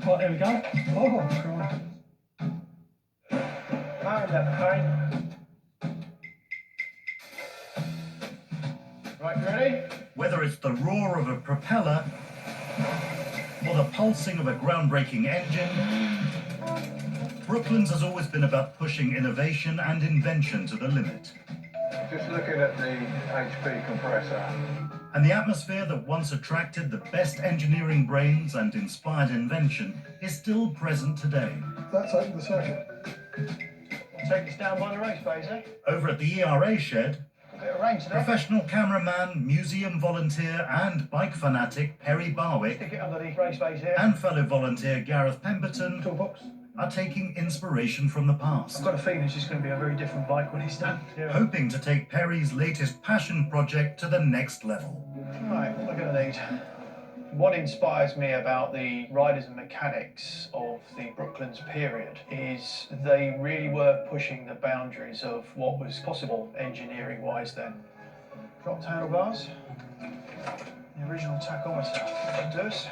Right, there we go. Oh, Christ. And that pain. Right, ready? Whether it's the roar of a propeller or the pulsing of a groundbreaking engine, Brooklands has always been about pushing innovation and invention to the limit. Just looking at the HP compressor. And the atmosphere that once attracted the best engineering brains and inspired invention is still present today. That's open the circuit. We'll take this down by the race base, eh? Over at the ERA shed, A bit of rain today. professional cameraman, museum volunteer and bike fanatic Perry Barwick Stick it under the race base here. and fellow volunteer Gareth Pemberton Toolbox. are taking inspiration from the past, I've got a feeling it's just going to be a very different bike when it's done. Yeah. hoping to take Perry's latest passion project to the next level. Right, what am I going to need? What inspires me about the riders and mechanics of the Brooklands period is they really were pushing the boundaries of what was possible engineering-wise then. Dropped handlebars, the original tachometer, that does.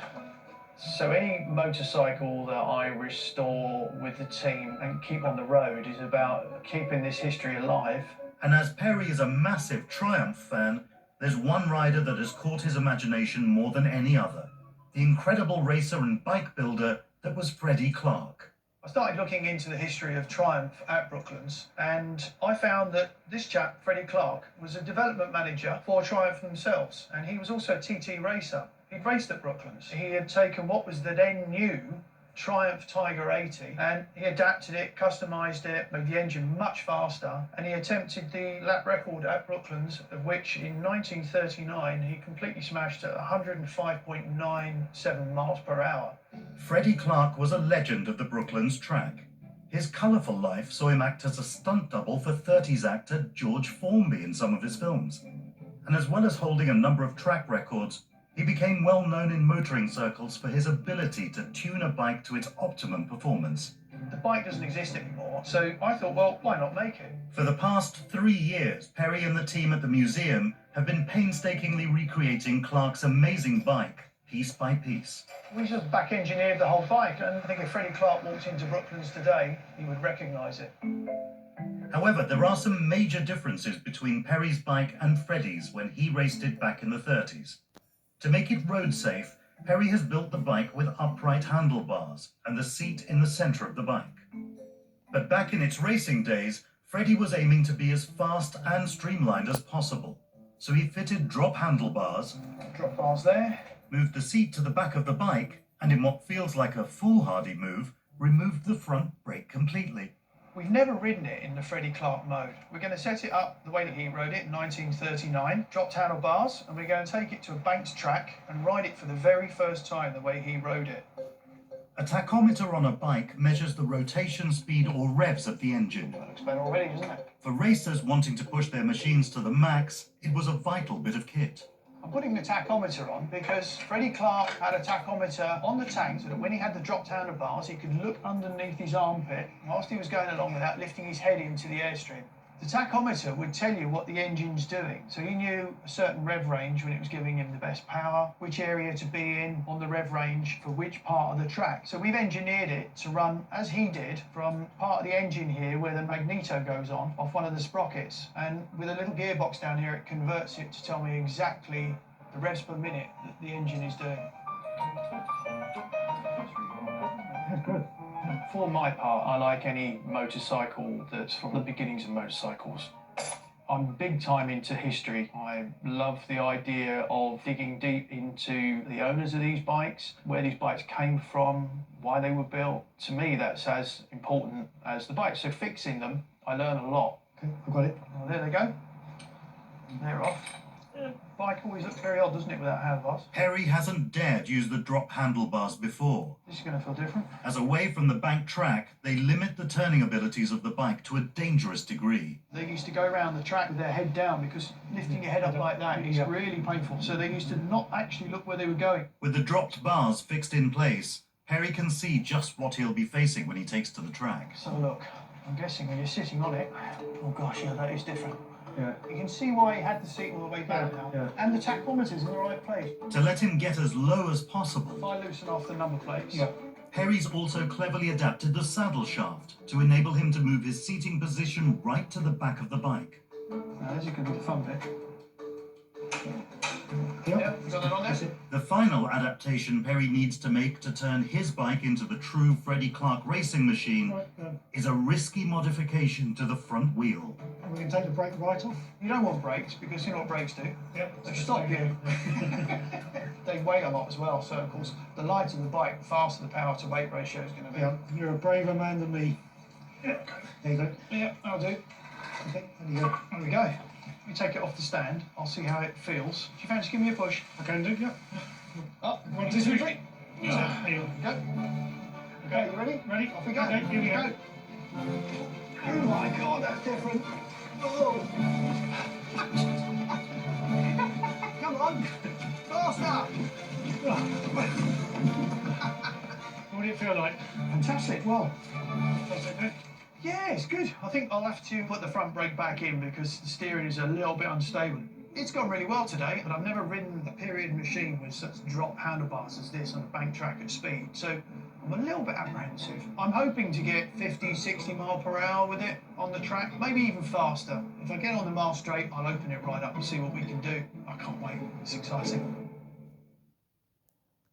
So any motorcycle that I restore with the team and keep on the road is about keeping this history alive. And as Perry is a massive Triumph fan, there's one rider that has caught his imagination more than any other. The incredible racer and bike builder that was Freddie Clarke. I started looking into the history of Triumph at Brooklands, and I found that this chap, Freddie Clarke, was a development manager for Triumph themselves, and he was also a TT racer. He'd raced at Brooklands. He had taken what was the then new Triumph Tiger 80 and he adapted it, customised it, made the engine much faster, and he attempted the lap record at Brooklands, of which in 1939 he completely smashed at 105.97 miles per hour. Freddie Clarke was a legend of the Brooklands track. His colourful life saw him act as a stunt double for 30s actor George Formby in some of his films. And as well as holding a number of track records, he became well known in motoring circles for his ability to tune a bike to its optimum performance. The bike doesn't exist anymore, so I thought, well, why not make it? For the past 3 years, Perry and the team at the museum have been painstakingly recreating Clarke's amazing bike, piece by piece. We just back engineered the whole bike, and I think if Freddie Clarke walked into Brooklands today, he would recognise it. However, there are some major differences between Perry's bike and Freddie's when he raced it back in the 30s. To make it road safe, Perry has built the bike with upright handlebars and the seat in the centre of the bike. But back in its racing days, Freddie was aiming to be as fast and streamlined as possible. So he fitted drop handlebars, Drop bars there. moved the seat to the back of the bike, and in what feels like a foolhardy move, removed the front brake completely. We've never ridden it in the Freddie Clarke mode. We're going to set it up the way that he rode it in 1939, dropped handlebars, and we're going to take it to a banked track and ride it for the very first time the way he rode it. A tachometer on a bike measures the rotation speed or revs of the engine. That looks better already, doesn't it? For racers wanting to push their machines to the max, it was a vital bit of kit. I'm putting the tachometer on because Freddie Clarke had a tachometer on the tank so that when he had the dropped handlebars, he could look underneath his armpit whilst he was going along without lifting his head into the airstream. The tachometer would tell you what the engine's doing. So he knew a certain rev range when it was giving him the best power, which area to be in on the rev range for which part of the track. So we've engineered it to run as he did from part of the engine here where the magneto goes on off one of the sprockets. And with a little gearbox down here, it converts it to tell me exactly the revs per minute that the engine is doing. That's good. For my part, I like any motorcycle that's from the beginnings of motorcycles. I'm big time into history. I love the idea of digging deep into the owners of these bikes, where these bikes came from, why they were built. To me, that's as important as the bike. So fixing them, I learn a lot. Okay, I've got it. Well, there they go. They're off. Bike always looks very odd, doesn't it, without handlebars? Perry hasn't dared use the drop handlebars before. This is going to feel different. As away from the bank track, they limit the turning abilities of the bike to a dangerous degree. They used to go around the track with their head down because lifting your head up like that is really painful. So they used to not actually look where they were going. With the dropped bars fixed in place, Perry can see just what he'll be facing when he takes to the track. So look, I'm guessing when you're sitting on it, oh gosh, yeah, that is different. Yeah. You can see why he had the seat all the way down now. Yeah. And the tachometer's in the right place. To let him get as low as possible, If I loosen off the number plates, Perry's also cleverly adapted the saddle shaft to enable him to move his seating position right to the back of the bike. Now, as you can do the fun bit. Yep. Yeah, you got that on there? The final adaptation Perry needs to make to turn his bike into the true Freddie Clarke racing machine Right, is a risky modification to the front wheel. we can take the brake right off. You don't want brakes because you know what brakes do. Yep. They stop you. They weigh a lot as well, so of course the lighter the bike, the faster the power to weight ratio is going to be. Yeah, you're a braver man than me. Yeah. There you go. Yeah, I'll do. Okay, there you go. There we go. You take it off the stand. I'll see how it feels. Do you fancy giving me a push? I can do, yeah. Up. 1, 2, 3. There you Yeah. go. Okay, you ready? Ready? Off we go. Okay, here we go. Oh my God, that's different. Oh. Come on, faster. What do it feel like? Fantastic. Well, That's okay. yeah, it's good. I think I'll have to put the front brake back in because the steering is a little bit unstable. It's gone really well today, but I've never ridden a period machine with such drop handlebars as this on a bank track at speed. So I'm a little bit apprehensive. I'm hoping to get 50, 60 mile per hour with it on the track, maybe even faster. If I get on the mile straight, I'll open it right up and see what we can do. I can't wait. It's exciting.